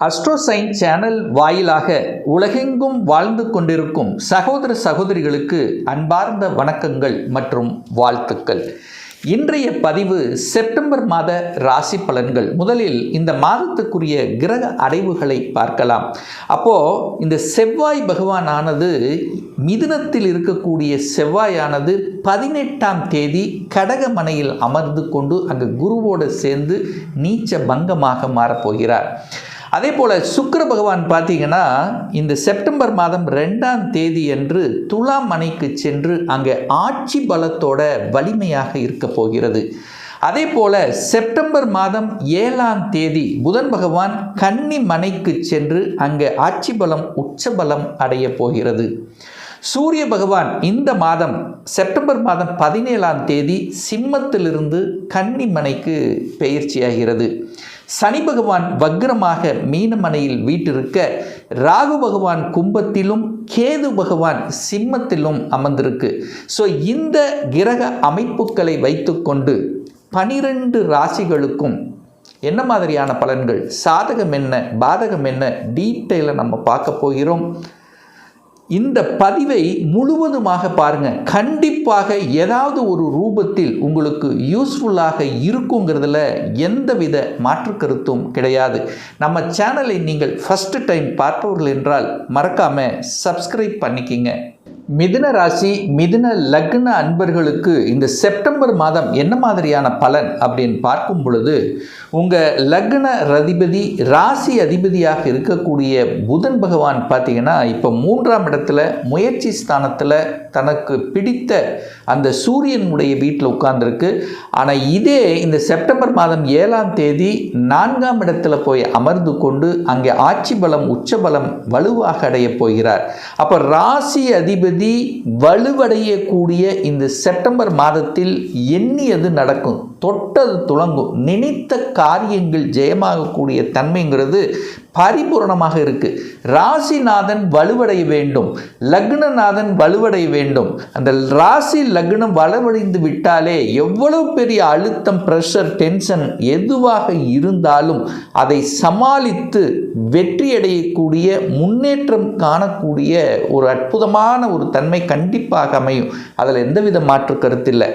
அஸ்ட்ரோசைன் channel வாயிலாக உலகெங்கும் வாழ்ந்து கொண்டிருக்கும் சகோதர சகோதரிகளுக்கு அன்பார்ந்த வணக்கங்கள் மற்றும் வாழ்த்துக்கள். இன்றைய பதிவு செப்டம்பர் மாத ராசி பலன்கள். முதலில் இந்த மாதத்துக்குரிய கிரக அடைவுகளை பார்க்கலாம். இந்த செவ்வாய் பகவானானது மிதுனத்தில் இருக்கக்கூடிய செவ்வாயானது 18ஆம் தேதி கடகமனையில் அமர்ந்து கொண்டு அங்கு குருவோடு சேர்ந்து நீச்ச பங்கமாக மாறப்போகிறார். அதே போல் சுக்கிர பகவான் பார்த்தீங்கன்னா இந்த செப்டம்பர் மாதம் 2ஆம் தேதி அன்று துலாம் மனைக்கு சென்று அங்கே ஆட்சி பலத்தோட வலிமையாக இருக்க போகிறது. அதே போல் செப்டம்பர் மாதம் 7ஆம் தேதி புதன் பகவான் கன்னி மனைக்கு சென்று அங்கே ஆட்சி பலம் உச்சபலம் அடைய போகிறது. சூரிய பகவான் இந்த மாதம் செப்டம்பர் மாதம் 17ஆம் தேதி சிம்மத்திலிருந்து கன்னி மனைக்கு பெயர்ச்சியாகிறது. சனி பகவான் வக்ரமாக மீனமனையில் வீட்டிருக்க, ராகு பகவான் கும்பத்திலும் கேது பகவான் சிம்மத்திலும் அமர்ந்திருக்கு. இந்த கிரக அமைப்புகளை வைத்துக்கொண்டு 12 ராசிகளுக்கும் என்ன மாதிரியான பலன்கள், சாதகம் என்ன, பாதகம் என்ன, டீட்டெயிலாக நம்ம பார்க்க போகிறோம். இந்த பதிவை முழுவதுமாக பாருங்கள். கண்டிப்பாக ஏதாவது ஒரு ரூபத்தில் உங்களுக்கு யூஸ்ஃபுல்லாக இருக்குங்கிறதுல எந்தவித மாற்று கருத்தும் கிடையாது. நம்ம சேனலை நீங்கள் ஃபஸ்ட்டு டைம் பார்ப்பவர்கள் என்றால் மறக்காமல் சப்ஸ்கிரைப் பண்ணிக்கிங்க. மிதுன ராசி மிதுன லக்ன அன்பர்களுக்கு இந்த செப்டம்பர் மாதம் என்ன மாதிரியான பலன் அப்படின்னு பார்க்கும் பொழுது, உங்கள் லக்ன அதிபதி ராசி அதிபதியாக இருக்கக்கூடிய புதன் பகவான் பார்த்தீங்கன்னா இப்போ 3ஆம் இடத்துல முயற்சி ஸ்தானத்தில் தனக்கு பிடித்த அந்த சூரியனுடைய வீட்டில் உட்கார்ந்துருக்கு. ஆனால் இதே இந்த செப்டம்பர் மாதம் 7ஆம் தேதி 4ஆம் இடத்துல போய் அமர்ந்து கொண்டு அங்கே ஆட்சி பலம் உச்சபலம் வலுவாக அடைய போகிறார். அப்போ ராசி அதிபதி வலுவடையக்கூடிய இந்த செப்டம்பர் மாதத்தில் எண்ணியது நடக்கும், தொட்டது துளங்கும், நினைத்த காரியங்கள் ஜெயமாகக்கூடிய தன்மைங்கிறது பரிபூர்ணமாக இருக்கு. ராசிநாதன் வலுவடைய வேண்டும், லக்னநாதன் வலுவடைய வேண்டும். அந்த ராசி லக்னம் வலுவடைந்து விட்டாலே எவ்வளவு பெரிய அழுத்தம், பிரஷர், டென்ஷன் எதுவாக இருந்தாலும் அதை சமாளித்து வெற்றியடையக்கூடிய, முன்னேற்றம் காணக்கூடிய ஒரு அற்புதமான ஒரு தன்மை கண்டிப்பாக அமையும். அதில் எந்தவித மாற்று கருத்தில்லை.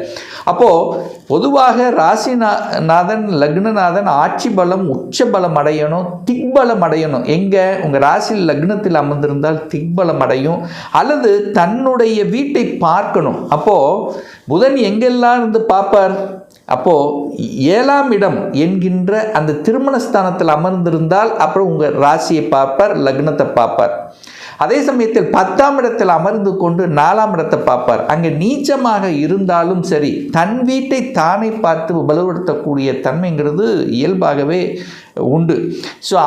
பொதுவாக ராசிநாதன் லக்னநாதன் ஆட்சி பலம் உச்சபலம் அடையணும், திக்பலம் அடையணும். எங்கே உங்கள் ராசியில் லக்னத்தில் அமர்ந்திருந்தால் திக்பலம் அடையும், அல்லது தன்னுடைய வீட்டை பார்க்கணும். புதன் எங்கெல்லாம் இருந்து பார்ப்பார்? 7ஆம் இடம் என்கின்ற அந்த திருமணஸ்தானத்தில் அமர்ந்திருந்தால் அப்புறம் உங்கள் ராசியை பார்ப்பார், லக்னத்தை பார்ப்பார். அதே சமயத்தில் 10ஆம் இடத்தில் அமர்ந்து கொண்டு 4ஆம் இடத்தை பார்ப்பார். அங்கே நீச்சமாக இருந்தாலும் சரி, தன் வீட்டை தானே பார்த்து பலப்படுத்தக்கூடிய தன்மைங்கிறது இயல்பாகவே உண்டு.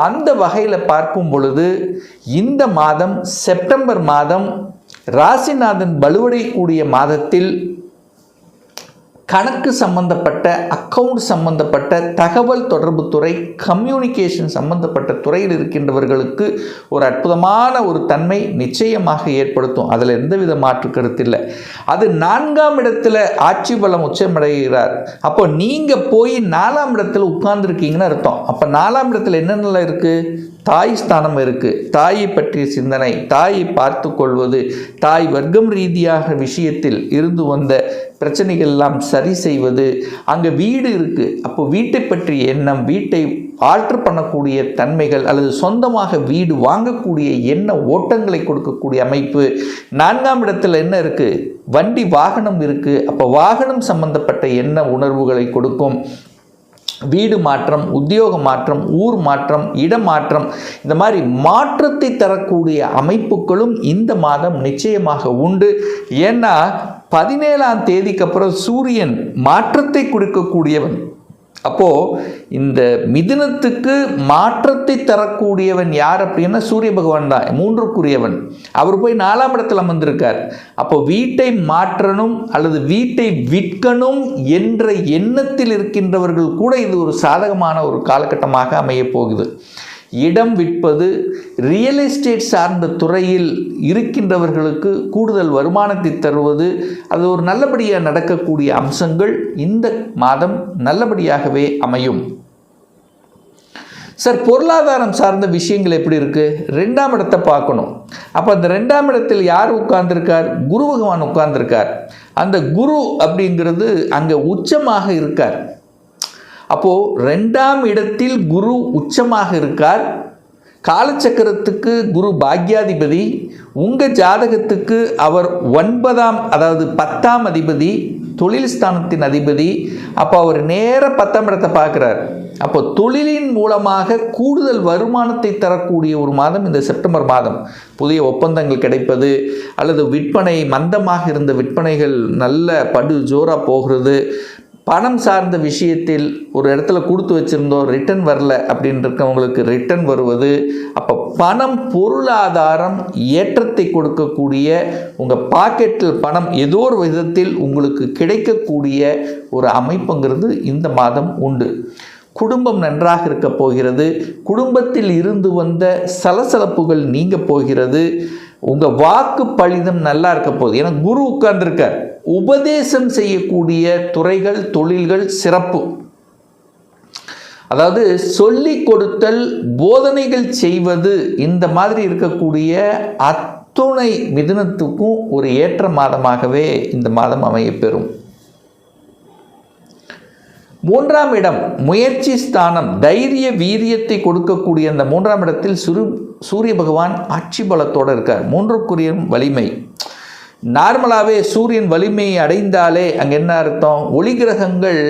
அந்த வகையில் பார்க்கும் பொழுது இந்த மாதம் செப்டம்பர் மாதம் ராசிநாதன் வலுவடையக்கூடிய மாதத்தில் கணக்கு சம்பந்தப்பட்ட, அக்கவுண்ட் சம்பந்தப்பட்ட, தகவல் தொடர்பு துறை, கம்யூனிகேஷன் சம்பந்தப்பட்ட துறையில் இருக்கின்றவர்களுக்கு ஒரு அற்புதமான ஒரு தன்மை நிச்சயமாக ஏற்படுத்தும். அதில் எந்தவித மாற்று கருத்து இல்லை. அது 4ஆம் இடத்துல ஆட்சி பலம் உச்சமடைகிறார். நீங்கள் போய் 4ஆம் இடத்துல உட்கார்ந்துருக்கீங்கன்னு அர்த்தம். 4ஆம் இடத்துல என்னென்ன இருக்குது? தாய் ஸ்தானம் இருக்குது. தாயை பற்றிய சிந்தனை, தாயை பார்த்து கொள்வது, தாய் வர்க்கம் ரீதியாக விஷயத்தில் இருந்து வந்த பிரச்சனைகள் எல்லாம் சரி செய்வது, அங்கே வீடு இருக்குது. வீட்டை பற்றிய எண்ணம், வீட்டை ஆல்டர் பண்ணக்கூடிய தன்மைகள், அல்லது சொந்தமாக வீடு வாங்கக்கூடிய எண்ண ஓட்டங்களை கொடுக்கக்கூடிய அமைப்பு. 4ஆம் இடத்துல என்ன இருக்குது? வண்டி வாகனம் இருக்குது. வாகனம் சம்பந்தப்பட்ட எண்ண உணர்வுகளை கொடுக்கும். வீடு மாற்றம், உத்தியோக மாற்றம், ஊர் மாற்றம், இடமாற்றம், இந்த மாதிரி மாற்றத்தை தரக்கூடிய அமைப்புகளும் இந்த மாதம் நிச்சயமாக உண்டு. ஏன்னா 17ஆம் தேதிக்கு அப்புறம் சூரியன் மாற்றத்தை கொடுக்கக்கூடியவன். இந்த மிதுனத்துக்கு மாற்றத்தை தரக்கூடியவன் யார் அப்படின்னா சூரிய பகவான் தான், 3க்குரியவன். அவர் போய் 4ஆம் இடத்தில் அமர்ந்திருக்கார். வீட்டை மாற்றணும் அல்லது வீட்டை விற்கணும் என்ற எண்ணத்தில் இருக்கின்றவர்கள் கூட இது ஒரு சாதகமான ஒரு காலகட்டமாக அமைய போகுது. இடம் விற்பது, ரியல் எஸ்டேட் சார்ந்த துறையில் இருக்கின்றவர்களுக்கு கூடுதல் வருமானத்தை தருவது, அது ஒரு நல்லபடியாக நடக்கக்கூடிய அம்சங்கள் இந்த மாதம் நல்லபடியாகவே அமையும். சார் பொருளாதாரம் சார்ந்த விஷயங்கள் எப்படி இருக்குது? 2ஆம் இடத்தை பார்க்கணும். அப்போ அந்த 2ஆம் இடத்தில் யார் உட்கார்ந்துருக்கார்? குரு பகவான் உட்கார்ந்துருக்கார். அந்த குரு அப்படிங்கிறது அங்கே உச்சமாக இருக்கார். அப்போது 2ஆம் இடத்தில் குரு உச்சமாக இருக்கார். காலச்சக்கரத்துக்கு குரு பாக்யாதிபதி, உங்கள் ஜாதகத்துக்கு அவர் 9ஆம் அதாவது 10ஆம் அதிபதி, தொழில் ஸ்தானத்தின் அதிபதி. அப்போ அவர் நேர 10ஆம் இடத்தை பார்க்குறார். அப்போ தொழிலின் மூலமாக கூடுதல் வருமானத்தை தரக்கூடிய ஒரு மாதம் இந்த செப்டம்பர் மாதம். புதிய ஒப்பந்தங்கள் கிடைப்பது, அல்லது விற்பனை மந்தமாக இருந்த விற்பனைகள் நல்ல படு ஜோராக போகிறது, பணம் சார்ந்த விஷயத்தில் ஒரு இடத்துல கொடுத்து வச்சுருந்தோம் ரிட்டர்ன் வரல அப்படின்னு இருக்கவங்களுக்கு ரிட்டர்ன் வருவது. அப்போ பணம் பொருளாதாரம் ஏற்றத்தை கொடுக்கக்கூடிய, உங்கள் பாக்கெட்டில் பணம் ஏதோ ஒரு விதத்தில் உங்களுக்கு கிடைக்கக்கூடிய ஒரு அமைப்புங்கிறது இந்த மாதம் உண்டு. குடும்பம் நன்றாக இருக்க போகிறது. குடும்பத்தில் இருந்து வந்த சலசலப்புகள் நீங்க போகிறது. உங்கள் வாக்கு பலிதம் நல்லா இருக்க போகுது. ஏன்னா குரு உட்கார்ந்துருக்கார். உபதேசம் செய்யக்கூடிய துறைகள், தொழில்கள் சிறப்பு. அதாவது சொல்லிக் கொடுத்தல், போதனைகள் செய்வது, இந்த மாதிரி இருக்கக்கூடிய அத்துணை மிதுனத்துக்கும் ஒரு ஏற்ற மாதமாகவே இந்த மாதம் அமையப்பெறும். 3ஆம் இடம் முயற்சி ஸ்தானம், தைரிய வீரியத்தை கொடுக்கக்கூடிய அந்த 3ஆம் இடத்தில் சூரிய பகவான் ஆட்சி பலத்தோடு இருக்கார். 3க்குரிய வலிமை. நார்மலாகவே சூரியன் வலிமையை அடைந்தாலே அங்கே என்ன அர்த்தம்? ஒளி கிரகங்கள்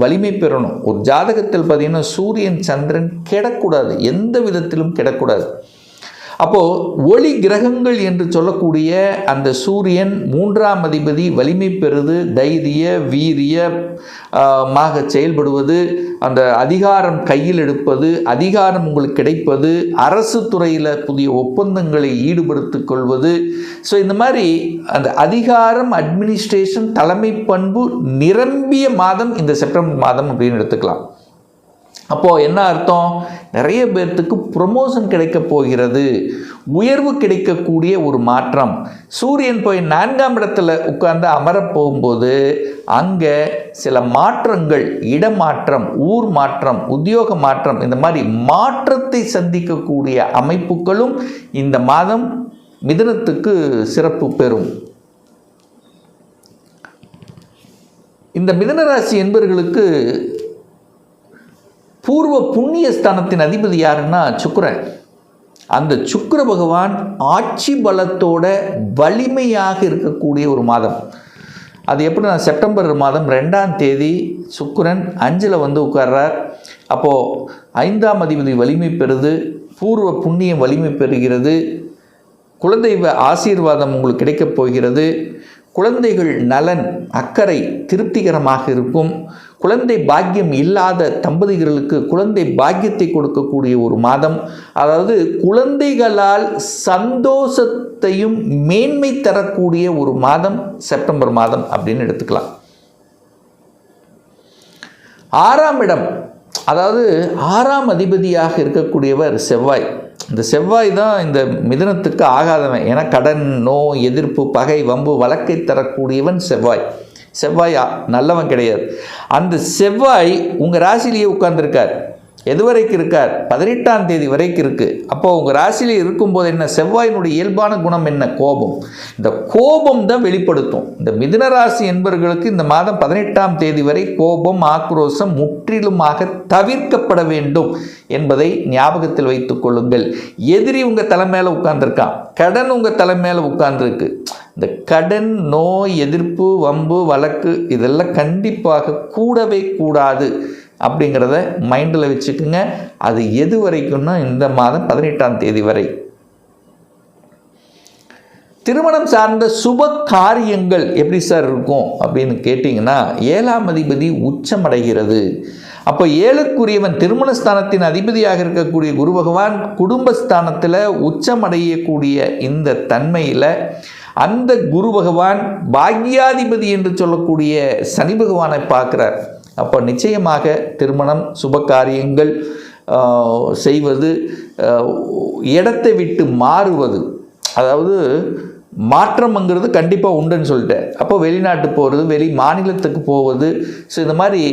வலிமை பெறணும். ஒரு ஜாதகத்தில் பார்த்தீங்கன்னா சூரியன் சந்திரன் கெடக்கூடாது, எந்த விதத்திலும் கெடக்கூடாது. அப்போது ஒளி கிரகங்கள் என்று சொல்லக்கூடிய அந்த சூரியன் 3ஆம் அதிபதி வலிமை பெறுது, தைரிய வீரியமாக செயல்படுவது, அந்த அதிகாரம் கையில் எடுப்பது, அதிகாரம் உங்களுக்கு கிடைப்பது, அரசு துறையில் புதிய ஒப்பந்தங்களை ஈடுபடுத்திக் கொள்வது. ஸோ இந்த மாதிரி அந்த அதிகாரம், அட்மினிஸ்ட்ரேஷன், தலைமை பண்பு நிரம்பிய மாதம் இந்த செப்டம்பர் மாதம் அப்படின்னு எடுத்துக்கலாம். அப்போது என்ன அர்த்தம்? நிறைய பேர்த்துக்கு ப்ரொமோஷன் கிடைக்க போகிறது, உயர்வு கிடைக்கக்கூடிய ஒரு மாற்றம். சூரியன் போய் 4ஆம் இடத்துல உட்கார்ந்து அமரப் போகும்போது அங்கே சில மாற்றங்கள், இடமாற்றம், ஊர் மாற்றம், உத்தியோக மாற்றம், இந்த மாதிரி மாற்றத்தை சந்திக்கக்கூடிய அமைப்புகளும் இந்த மாதம் மிதுனத்துக்கு சிறப்பு பெறும். இந்த மிதுனராசி என்பவர்களுக்கு பூர்வ புண்ணிய ஸ்தானத்தின் அதிபதி யாருன்னா சுக்கிரன். அந்த சுக்கிர பகவான் ஆட்சி பலத்தோட வலிமையாக இருக்கக்கூடிய ஒரு மாதம். அது எப்படின்னா செப்டம்பர் மாதம் 2ஆம் தேதி சுக்கிரன் 5ல் வந்து உட்கார்றார். அப்போது 5ஆம் அதிபதி வலிமை பெறுது, பூர்வ புண்ணியம் வலிமை பெறுகிறது, குலதெய்வ ஆசீர்வாதம் உங்களுக்கு கிடைக்கப் போகிறது. குழந்தைகள் நலன், அக்கறை திருப்திகரமாக இருக்கும். குழந்தை பாக்கியம் இல்லாத தம்பதிகளுக்கு குழந்தை பாக்கியத்தை கொடுக்கக்கூடிய ஒரு மாதம். அதாவது குழந்தைகளால் சந்தோஷத்தையும் மேன்மை தரக்கூடிய ஒரு மாதம் செப்டம்பர் மாதம் அப்படின்னு எடுத்துக்கலாம். 6ஆம் இடம், அதாவது 6ஆம் அதிபதியாக இருக்கக்கூடியவர் செவ்வாய். இந்த செவ்வாய் தான் இந்த மிதுனத்துக்கு ஆகாதவன். ஏன்னா கடன், நோய், எதிர்ப்பு, பகை, வம்பு, வழக்கை தரக்கூடியவன் செவ்வாய். செவ்வாய் நல்லவன் கிடையாது. அந்த செவ்வாய் உங்கள் ராசிலேயே உட்கார்ந்துருக்கார். எது வரைக்கும் இருக்கார்? 18ஆம் தேதி வரைக்கும் இருக்குது. அப்போது உங்கள் ராசியிலே இருக்கும்போது என்ன? செவ்வாயினுடைய இயல்பான குணம் என்ன? கோபம். இந்த கோபம் தான் வெளிப்படுத்தும். இந்த மிதுன ராசி என்பவர்களுக்கு இந்த மாதம் 18ஆம் தேதி வரை கோபம், ஆக்ரோஷம் முற்றிலுமாக தவிர்க்கப்பட வேண்டும் என்பதை ஞாபகத்தில் வைத்துக் கொள்ளுங்கள். எதிரி உங்கள் தலை மேலே உட்கார்ந்துருக்கான், கடன் உங்கள் தலை மேலே உட்கார்ந்துருக்கு. இந்த கடன், நோய், எதிர்ப்பு, வம்பு, வழக்கு இதெல்லாம் கண்டிப்பாக கூடவே கூடாது அப்படிங்கிறத மைண்டில் வச்சுக்குங்க. அது எது வரைக்கும்னா இந்த மாதம் 18ஆம் தேதி வரை. திருமணம் சார்ந்த சுப காரியங்கள் எப்படி சார் இருக்கும் அப்படின்னு கேட்டிங்கன்னா 7ஆம் அதிபதி உச்சமடைகிறது. அப்போ 7க்குரியவன் திருமணஸ்தானத்தின் அதிபதியாக இருக்கக்கூடிய குரு பகவான் குடும்பஸ்தானத்தில் உச்சமடையக்கூடிய இந்த தன்மையில் அந்த குரு பகவான் பாக்யாதிபதி என்று சொல்லக்கூடிய சனி பகவானை பார்க்குறார். அப்போ நிச்சயமாக திருமணம், சுப காரியங்கள் செய்வது, இடத்தை விட்டு மாறுவது, அதாவது மாற்றம்ங்கிறது கண்டிப்பாக உண்டுன்னு சொல்லிட்டேன். அப்போ வெளிநாட்டு போகிறது, வெளி மாநிலத்துக்கு போவது, ஸோ இந்த மாதிரி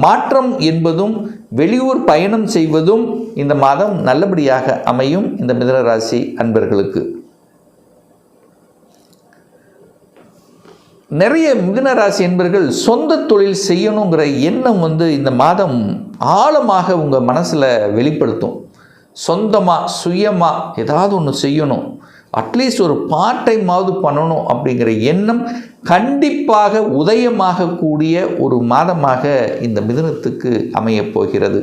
மாற்றம் என்பதும் வெளியூர் பயணம் செய்வதும் இந்த மாதம் நல்லபடியாக அமையும் இந்த மிதுன ராசி அன்பர்களுக்கு. நிறைய மிதுன ராசி என்பர்கள் சொந்த தொழில் செய்யணுங்கிற எண்ணம் இந்த மாதம் ஆழமாக உங்கள் மனசில் வெளிப்படுத்தும். சொந்தமாக சுயமாக ஏதாவது ஒன்று செய்யணும், அட்லீஸ்ட் ஒரு பார்ட் டைமாவது பண்ணணும் அப்படிங்கிற எண்ணம் கண்டிப்பாக உதயமாகக்கூடிய ஒரு மாதமாக இந்த மிதுனத்துக்கு அமையப் போகிறது.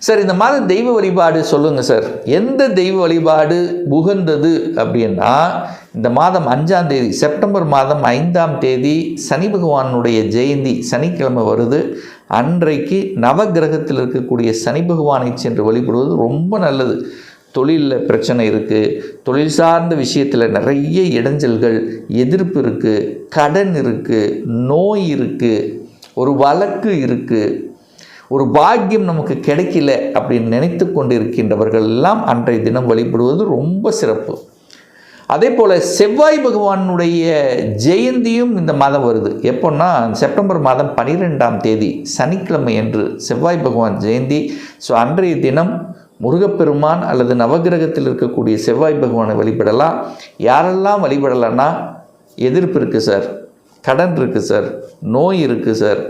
சார், இந்த மாதம் தெய்வ வழிபாடு சொல்லுங்கள் சார். எந்த தெய்வ வழிபாடு உகந்தது அப்படின்னா, இந்த மாதம் 5ஆம் தேதி, செப்டம்பர் மாதம் 5ஆம் தேதி சனி பகவானுடைய ஜெயந்தி சனிக்கிழமை வருது. அன்றைக்கு நவகிரகத்தில் இருக்கக்கூடிய சனி பகவானை சென்று வழிபடுவது ரொம்ப நல்லது. தொழிலில் பிரச்சனை இருக்குது, தொழில் சார்ந்த விஷயத்தில் நிறைய இடைஞ்சல்கள், எதிர்ப்பு இருக்குது, கடன் இருக்குது, நோய் இருக்குது, ஒரு வழக்கு இருக்குது, ஒரு பாக்கியம் நமக்கு கிடைக்கல அப்படின்னு நினைத்து கொண்டு இருக்கின்றவர்கள் எல்லாம் அன்றைய தினம் வழிபடுவது ரொம்ப சிறப்பு. அதே போல் செவ்வாய் பகவானுடைய ஜெயந்தியும் இந்த மாதம் வருது. எப்போன்னா செப்டம்பர் மாதம் 12ஆம் தேதி சனிக்கிழமை என்று செவ்வாய் பகவான் ஜெயந்தி. ஸோ அன்றைய தினம் முருகப்பெருமான் அல்லது நவகிரகத்தில் இருக்கக்கூடிய செவ்வாய் பகவானை வழிபடலாம். யாரெல்லாம் வழிபடலான்னா, எதிர்ப்பு இருக்குது சார், கடன் இருக்குது சார், நோய் இருக்குது சார்,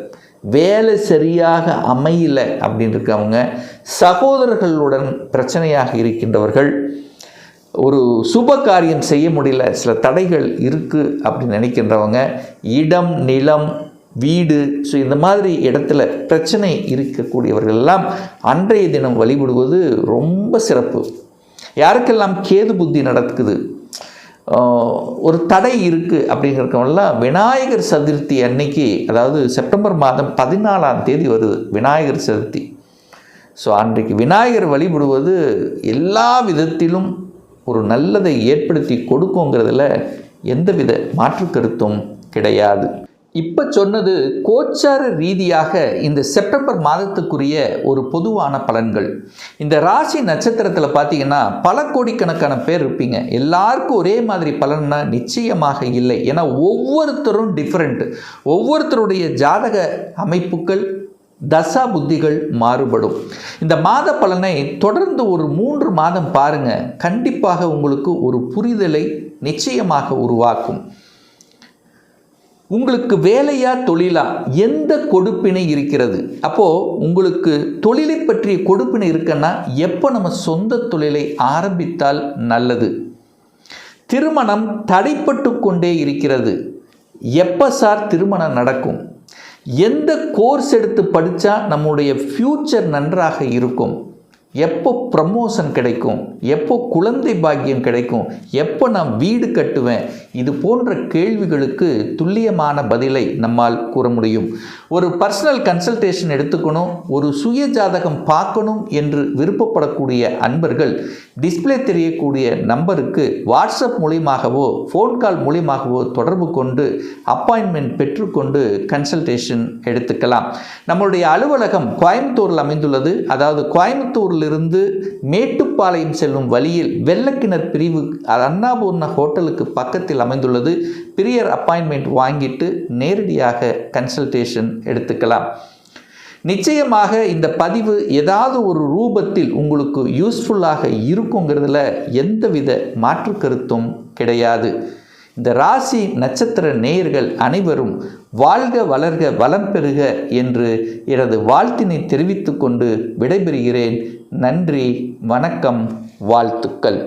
வேலை சரியாக அமையல அப்படின்னு இருக்கவங்க, சகோதரர்களுடன் பிரச்சனையாக இருக்கின்றவர்கள், ஒரு சுப காரியம் செய்ய முடியல, சில தடைகள் இருக்குது அப்படின்னு நினைக்கின்றவங்க, இடம் நிலம் வீடு, ஸோ இந்த மாதிரி இடத்துல பிரச்சனை இருக்கக்கூடியவர்கள் எல்லாம் அன்றைய தினம் வழிபடுவது ரொம்ப சிறப்பு. யாருக்கெல்லாம் கேது புத்தி நடக்குது, ஒரு தடை இருக்குது அப்படிங்கிறவங்களாம் விநாயகர் சதுர்த்தி அன்னைக்கு, அதாவது செப்டம்பர் மாதம் 14ஆம் தேதி வருது விநாயகர் சதுர்த்தி. ஸோ அன்றைக்கு விநாயகர் வழிபடுவது எல்லா விதத்திலும் ஒரு நல்லதை ஏற்படுத்தி கொடுக்குங்கிறதுல எந்தவித மாற்று கருத்தும் கிடையாது. இப்போ சொன்னது கோச்சார ரீதியாக இந்த செப்டம்பர் மாதத்துக்குரிய ஒரு பொதுவான பலன்கள். இந்த ராசி நட்சத்திரத்தில் பார்த்தீங்கன்னா பல கோடிக்கணக்கான பேர் இருப்பீங்க. எல்லாருக்கும் ஒரே மாதிரி பலன்னா நிச்சயமாக இல்லை. ஏன்னா ஒவ்வொருத்தரும் டிஃப்ரெண்ட். ஒவ்வொருத்தருடைய ஜாதக அமைப்புகள், தசா புத்திகள் மாறுபடும். இந்த மாத பலனை தொடர்ந்து ஒரு 3 மாதம் பாருங்கள். கண்டிப்பாக உங்களுக்கு ஒரு புரிதலை நிச்சயமாக உருவாக்கும். உங்களுக்கு வேலையா தொழிலா எந்த கொடுப்பினை இருக்கிறது? அப்போது உங்களுக்கு தொழிலை பற்றிய கொடுப்பினை இருக்குன்னா எப்போ நம்ம சொந்த தொழிலை ஆரம்பித்தால் நல்லது? திருமணம் தடைப்பட்டு கொண்டே இருக்கிறது, எப்போ சார் திருமணம் நடக்கும்? எந்த கோர்ஸ் எடுத்து படித்தா நம்முடைய ஃப்யூச்சர் நன்றாக இருக்கும்? எப்போ ப்ரமோஷன் கிடைக்கும்? எப்போ குழந்தை பாக்கியம் கிடைக்கும்? எப்போ நான் வீடு கட்டுவேன்? இது போன்ற கேள்விகளுக்கு துல்லியமான பதிலை நம்மால் கூற முடியும். ஒரு பர்சனல் கன்சல்டேஷன் எடுத்துக்கணும், ஒரு சுய ஜாதகம் பார்க்கணும் என்று விருப்பப்படக்கூடிய அன்பர்கள் டிஸ்பிளே தெரியக்கூடிய நம்பருக்கு வாட்ஸ்அப் மூலியமாகவோ ஃபோன் கால் மூலியமாகவோ தொடர்பு கொண்டு அப்பாயின்மெண்ட் பெற்றுக்கொண்டு கன்சல்டேஷன் எடுத்துக்கலாம். நம்மளுடைய அலுவலகம் கோயம்புத்தூரில் அமைந்துள்ளது. அதாவது கோயம்புத்தூரிலிருந்து மேட்டுப்பாளையம் செல்லும் வழியில் வெள்ளக்கிணர் பிரிவு அன்னபூர்ணா ஹோட்டலுக்கு பக்கத்தில் அமைந்துள்ளது. பிரியர் அப்பாயின்மெண்ட் வாங்கிட்டு நேரடியாக கன்சல்டேஷன் எடுத்துக்கலாம். நிச்சயமாக இந்த பதிவு ஏதாவது ஒரு ரூபத்தில் உங்களுக்கு யூஸ்ஃபுல்லாக இருக்குங்கிறதுல எந்தவித மாற்று கருத்தும் கிடையாது. இந்த ராசி நட்சத்திர நேயர்கள் அனைவரும் வாழ்க வளர்க வளம் பெறுக என்று எனது வாழ்த்தினை தெரிவித்து கொண்டு விடைபெறுகிறேன். நன்றி, வணக்கம், வாழ்த்துக்கள்.